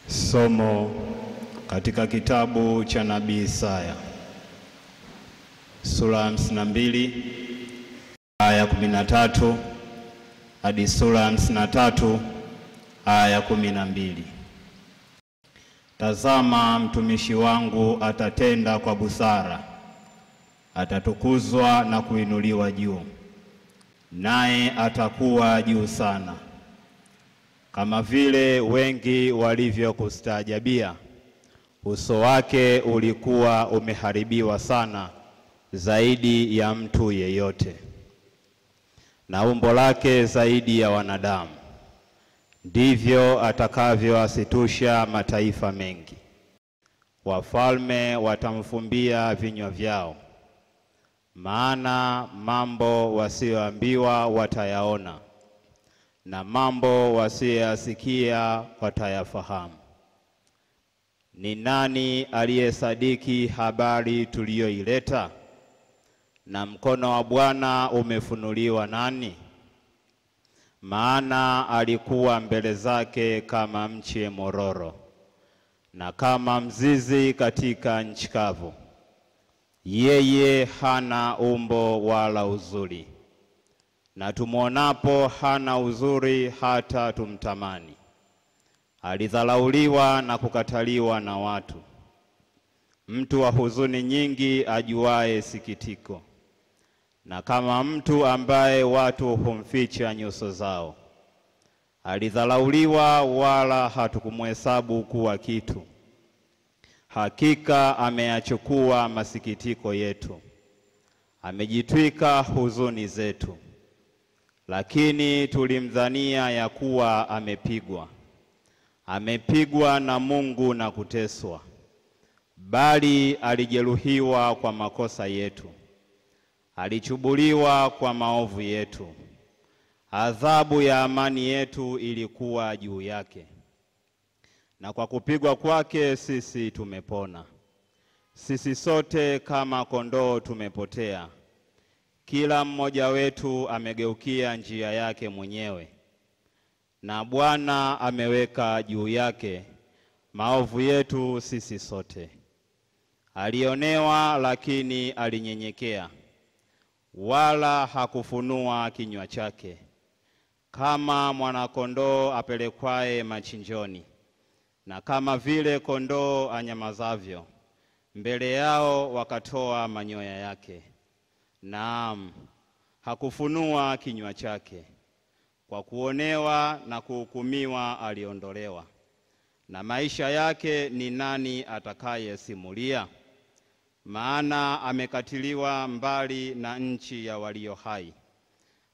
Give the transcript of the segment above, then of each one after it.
Somo katika kitabu cha nabii Isaya sura ya 52 aya 13 hadi sura ya 53 aya 12. Tazama, mtumishi wangu atatenda kwa busara, atatukuzwa na kuinuliwa juu, naye atakuwa juu sana. Kama vile wengi walivyokustaajabia, uso wake ulikuwa umeharibiwa sana zaidi ya mtu yeyote, na umbo lake zaidi ya wanadamu. Ndivyo atakavyoasitusha mataifa mengi. Wafalme watamfumbia vinywa vyao, maana mambo wasioambiwa watayaona, na mambo wasiyoyasikia watayafahamu. Ni nani aliyesadiki habari tuliyoileta? Na mkono wa Bwana umefunuliwa nani? Maana alikuwa mbele zake kama mche mororo, na kama mzizi katika nchi kavu. Yeye hana umbo wala uzuri, na tumwonapo hana uzuri hata tumtamani. Alidharauliwa na kukataliwa na watu, mtu wa huzuni nyingi, ajuaye sikitiko, na kama mtu ambaye watu humficha nyuso zao. Alidharauliwa, wala hatukumhesabu kuwa kitu. Hakika ameyachukua masikitiko yetu, amejitwika huzuni zetu. Lakini tulimdhania ya kuwa amepigwa na Mungu na kuteswa, bali alijeruhiwa kwa makosa yetu, alichubuliwa kwa maovu yetu. Adhabu ya amani yetu ilikuwa juu yake, na kwa kupigwa kwake sisi tumepona. Sisi sote kama kondoo tumepotea, kila mmoja wetu amegeukia njia yake mwenyewe, na Bwana ameweka juu yake maovu yetu sisi sote. Alionewa, lakini alinyenyekea, wala hakufunua kinywa chake. Kama mwana-kondoo apelekwaye machinjoni, na kama vile kondoo anyamazavyo mbele yao, wakatoa manyoya yake. Naam, hakufunua kinywa chake. Kwa kuonewa na kuhukumiwa aliondolewa. Na maisha yake ni nani atakayesimulia? Maana amekatiliwa mbali na nchi ya walio hai.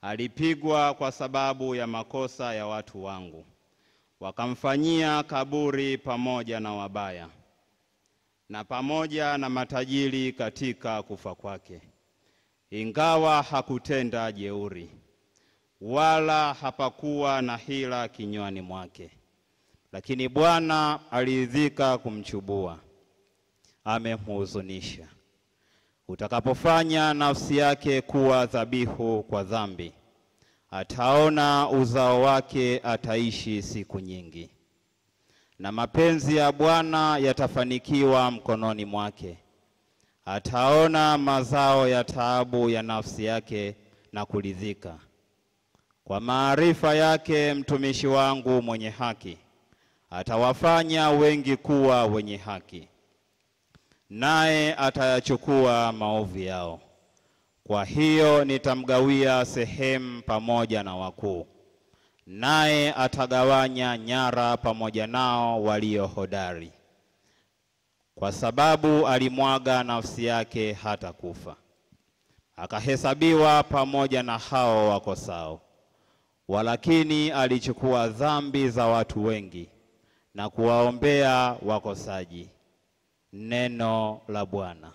Alipigwa kwa sababu ya makosa ya watu wangu, wakamfanyia kaburi pamoja na wabaya, na pamoja na matajiri katika kufa kwake. Ingawa hakutenda jeuri, wala hapakuwa na hila kinywani mwake, lakini Bwana aliridhika kumchubua, amemhuzunisha. Utakapofanya nafsi yake kuwa dhabihu kwa dhambi, ataona uzao wake, ataishi siku nyingi. Na mapenzi ya Bwana yatafanikiwa mkononi mwake, ataona mazao ya taabu ya nafsi yake na kuridhika. Kwa maarifa yake mtumishi wangu mwenye haki atawafanya wengi kuwa wenye haki, naye atayachukua maovu yao. Kwa hiyo nitamgawia sehemu pamoja na wakuu, naye atagawanya nyara pamoja nao walio hodari. Kwa sababu alimwaga nafsi yake hata kufa, akahesabiwa pamoja na hao wakosao. Walakini alichukua dhambi za watu wengi na kuwaombea wakosaji. Neno la Bwana.